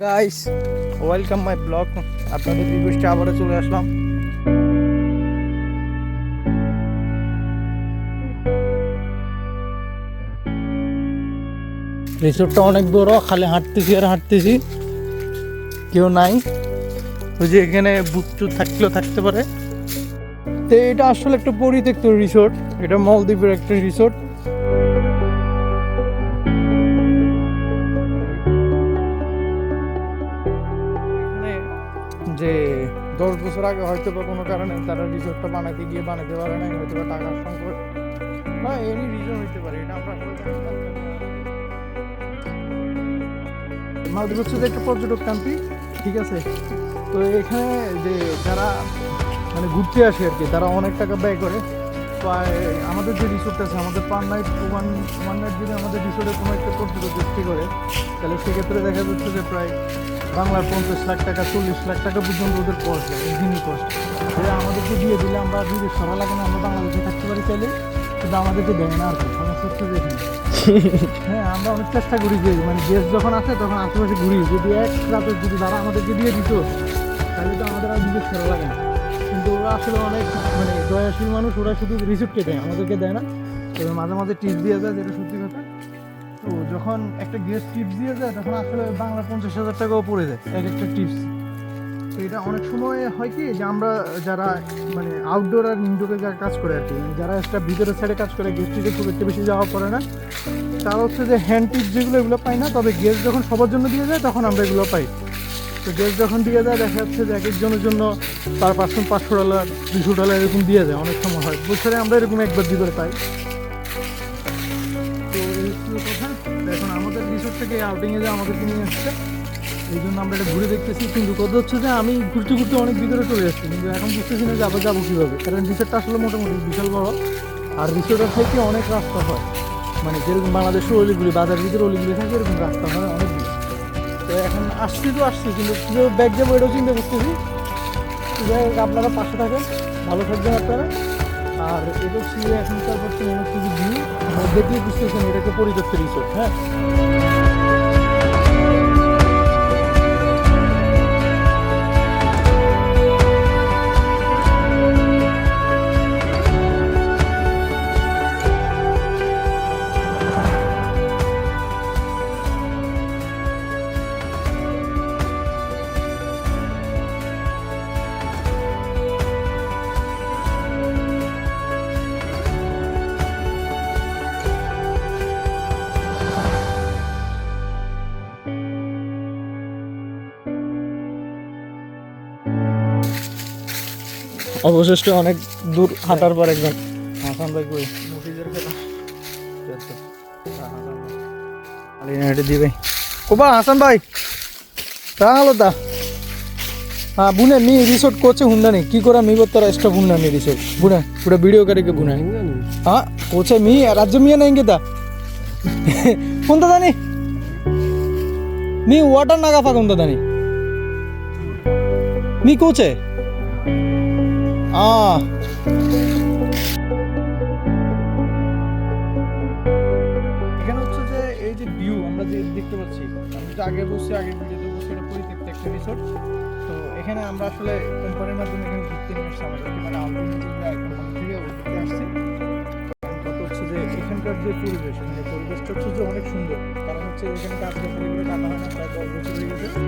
Guys, welcome my blog. আপনাদের রিকোয়েস্টে আবারও চলে আসলাম। রিসোর্টটা অনেক বড়, খালি হাঁটতেছি আর হাঁটতেছি, কেউ নাই। ওই যে এখানে বুকচুর থাকলেও থাকতে পারে। তো এটা আসলে একটা পরিত্যক্ত রিসোর্ট, এটা মালদ্বীপের একটা রিসোর্ট। যে 10 বছর আগে হয়তো বা কোনো কারণে তারা রিসোর্টটা বানাতে গিয়ে বানাতে পারে নাই, হয়তো বা টাকার সংকট বা এনি রিজন হইতে পারে, এটা আমরা আসলে জানি না। মালদ্বীপ হচ্ছে যে একটা পর্যটক কান্ট্রি, ঠিক আছে। তো এখানে যে যারা মানে ঘুরতে আসে আর কি, তারা অনেক টাকা ব্যয় করে। প্রায় আমাদের যে রিসোর্ট আছে, আমাদের পার নাইট ওয়ান নাইট যদি আমাদের রিসোর্টে কোনো একটা পর্যটক স্টে করে, তাহলে সেক্ষেত্রে দেখা যাচ্ছে যে প্রায় বাংলার 50 লাখ টাকা 40 লাখ টাকা পর্যন্ত ওদের কস্ট যায়, দিনই কস্ট। সেটা আমাদেরকে দিয়ে দিলে আমরা বিদেশ সরা লাগে না, আমরা বাংলাদেশে থাকতে পারি চাইলে, কিন্তু আমাদেরকে দেয় না আর কি। সমস্যা হচ্ছে যে হ্যাঁ, আমরা অনেক চেষ্টা করি যে মানে গেস্ট যখন আসে তখন আশেপাশে ঘুরি, যদি এক রাতে যদি তারা আমাদেরকে দিয়ে দিত তাহলে তো আমাদের আর বিদেশ সরা লাগে না। কিন্তু ওরা আসলে অনেক মানে দয়াশীল মানুষ, ওরা শুধু রিসিপ্টে দেয়, আমাদেরকে দেয় না। তবে মাঝে মাঝে টিপস দিয়ে যায়, যেটা সত্যি কথা। তো যখন একটা গেস্ট টিপস দিয়ে যায় তখন আসলে বাংলা 50,000 টাকাও পড়ে যায় এক একটা টিপস। তো এটা অনেক সময় হয় কি যে আমরা যারা মানে আউটডোর আর ইনডোরে যারা কাজ করে আর কি, মানে যারা একটা ভিতরের সাইডে কাজ করে, গেস্টটিকে খুব একটা বেশি যাওয়া পড়ে না, তারা হচ্ছে যে হ্যান্ড টিপস যেগুলো এগুলো পাই না। তবে গেস্ট যখন সবার জন্য দিয়ে যায় তখন আমরা এগুলো পাই। তো গেস্ট যখন দিয়ে যায় দেখা যাচ্ছে যে এক একজনের জন্য পার পার্সন $500 $200 এরকম দিয়ে যায়, অনেক সময় হয়। বছরে আমরা এরকম একবার দুবার পাই। তো এই ছিল কথা। এখন আমাদের রিসোর্ট থেকে আউটিংয়ে যে আমাদেরকে নিয়ে আসছে, এই জন্য আমরা এটা ঘুরে দেখতেছি। কিন্তু কথা হচ্ছে যে আমি ঘুরতে ঘুরতে অনেক ভিতরে চলে যাচ্ছি, কিন্তু এখন বুঝতেছি না যে আবার যাবো কীভাবে, কারণ রিসোর্টটা আসলে মোটামুটি বিশাল বড়। আর রিসোর্টের থেকে অনেক রাস্তা হয়, মানে যেরকম বাংলাদেশের অলিগুলি, বাজারের ভিতরে অলিগুলি থাকে এরকম রাস্তা হয় অনেকগুলো। তো এখন আসছি কিন্তু কীভাবে ব্যাগ যাবো এটাও চিন্তা করতেছি। যাই হোক, আপনারা পাশে থাকেন, ভালো থাকবেন আপনারা। আর এটা হচ্ছে এখনকার বর্তমানে অনেক কিছু ভিউ দেখলেই বুঝতেছেন এটাকে পরিত্যক্ত রিসোর্ট। হ্যাঁ, অবশেষে অনেক দূর হাঁটার পর একজন হাসান ভাই কই মুফিজের খেলা হেঁটে দিবে কোবা হাসান ভাই হলো তা। हाँ बुने मी रिसोर्ट कोचे हुंदा नहीं की कोरा मी बत्तर एक्स्ट्रा बुना मी रिसोर्ट बुना पूरा वीडियो करके बुना हाँ कोचे मी राज्य मी नहीं ता कुंता दानी मी वाटर नागा फा कुंता दानी मी कोचे এখানে হচ্ছে যে এই যে ভিউ আমরা যে দেখতে পাচ্ছি, আমি তো আগে বলছি, আগের ভিডিওতে বলছি এটা পরিত্যক্ত একটা রিসোর্ট। তো এখানে আমরা আসলে কোম্পানির মাধ্যমে এখানে ঘুরতে নিয়ে আসছি, আমাদেরকে মানে আউটিং কোম্পানি থেকে ঘুরতে আসছি। কত হচ্ছে যে এখানকার যে পরিবেশ, মানে পরিবেশটা হচ্ছে যে অনেক সুন্দর, কারণ হচ্ছে এখানে কাজগুলো কাটা হয় না, প্রায় 10 বছর হয়ে গেছে।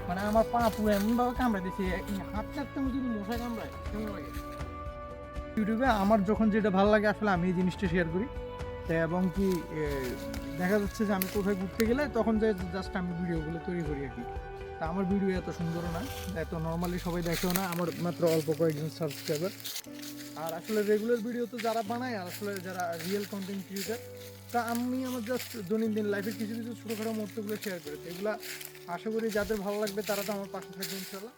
মানে আমার পা পুরো এমনভাবে কামড়ে দিচ্ছে, হাঁটতে হাঁটতে আমি যদি মশা কামড়ায় কেমন লাগে। ইউটিউবে আমার যখন যেটা ভালো লাগে আসলে আমি এই জিনিসটা শেয়ার করি। এবং কি দেখা যাচ্ছে যে আমি কোথায় ঘুরতে গেলে তখন যে জাস্ট আমি ভিডিওগুলো তৈরি করি আর কি। তা আমার ভিডিও এত সুন্দর না, এত নর্মালি সবাই দেখেও না, আমার মাত্র অল্প কয়েকজন সাবস্ক্রাইবার। আর আসলে রেগুলার ভিডিও তো যারা বানায়, আর আসলে যারা রিয়েল কন্টেন্ট ক্রিয়েটার, তা আমি আমার জাস্ট দৈনন্দিন লাইফের কিছু কিছু ছোটোখাটো মুহূর্তগুলো শেয়ার করেছি। এগুলো আশা করি যাদের ভালো লাগবে তারা তো আমার পাশে থাকবে ইনশাল্লাহ।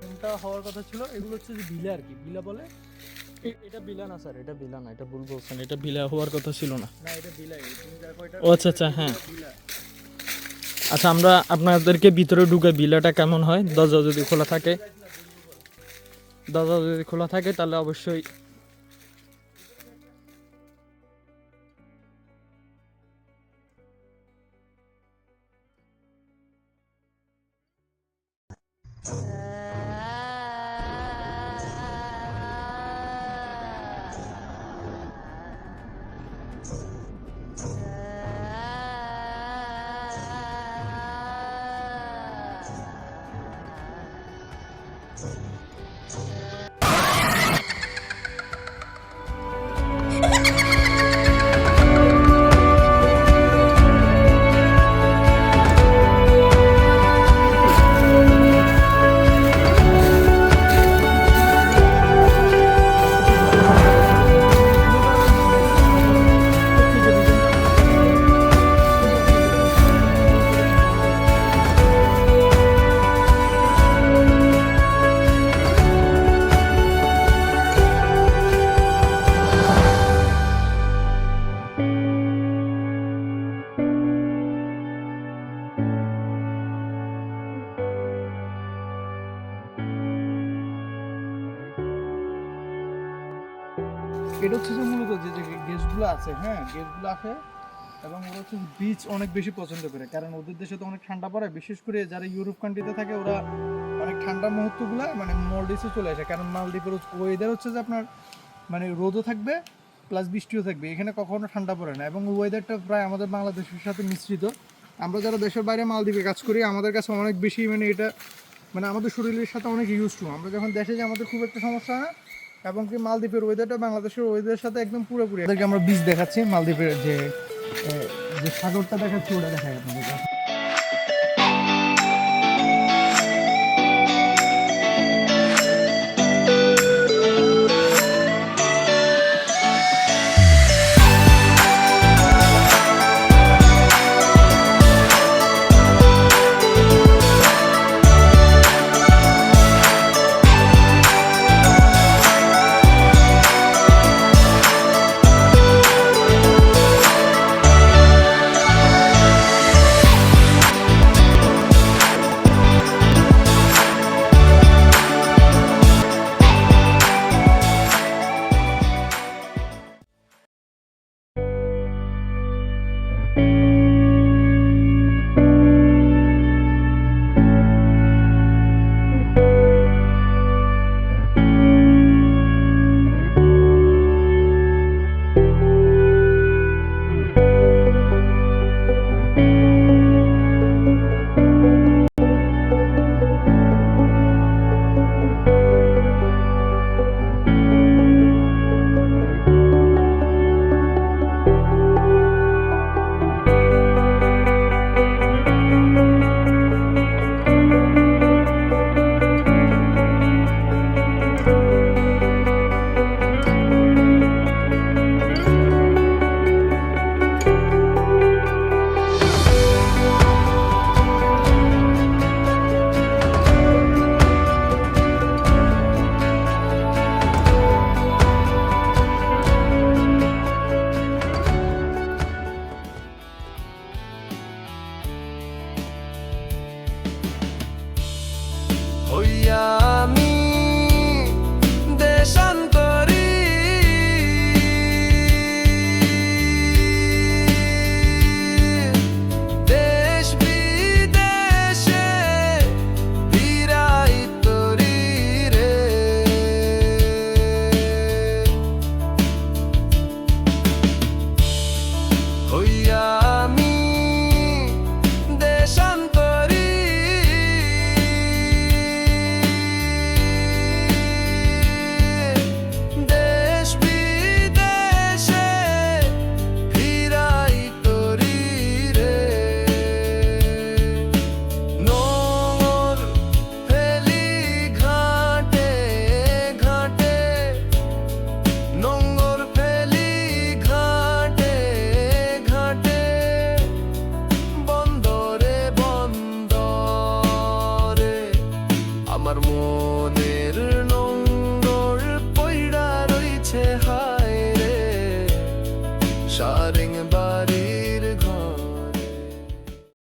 কোনটা হওয়ার কথা ছিল, এগুলো হচ্ছে যে বিলা আর কি, বিলা বলে। এটা বিলা না স্যার, এটা বিলা না, এটা ভুল বলছেন, এটা বিলা হওয়ার কথা ছিল না। না এটা বিলাই, তুমি দেখো এটা ও আচ্ছা আচ্ছা, হ্যাঁ বিলা। আচ্ছা, আমরা আপনাদেরকে ভিতরে ঢুকে বিলাটা কেমন হয়, দরজা যদি খোলা থাকে, দরজা যদি খোলা থাকে তাহলে অবশ্যই। এটা হচ্ছে যে মূলত যে যে গেস্টগুলো আছে, হ্যাঁ গেস্টগুলো আসে এবং ওরা হচ্ছে বিচ অনেক বেশি পছন্দ করে, কারণ ওদের দেশে তো অনেক ঠান্ডা পড়ে, বিশেষ করে যারা ইউরোপ কান্ট্রিতে থাকে ওরা অনেক ঠান্ডার মুহূর্তগুলো মানে মলদ্বীপে চলে আসে, কারণ মালদ্বীপের ওয়েদার হচ্ছে যে আপনার মানে রোদও থাকবে প্লাস বৃষ্টিও থাকবে, এখানে কখনো ঠান্ডা পড়ে না এবং ওয়েদারটা প্রায় আমাদের বাংলাদেশের সাথে মিশ্রিত। আমরা যারা দেশের বাইরে মালদ্বীপে কাজ করি আমাদের কাছে অনেক বেশি মানে এটা মানে আমাদের শরীরের সাথে অনেক ইউজ টু, আমরা যখন দেশে যাই আমাদের খুব একটা সমস্যা হয় না। এবং কি মালদ্বীপের ওয়েদারটা বাংলাদেশের ওয়েদারের সাথে একদম পুরোপুরি। আপনাদেরকে আমরা বীজ দেখাচ্ছি, মালদ্বীপের যে যে সাগরটা দেখাচ্ছি ওটা দেখাই আপনাদের। আমার মনের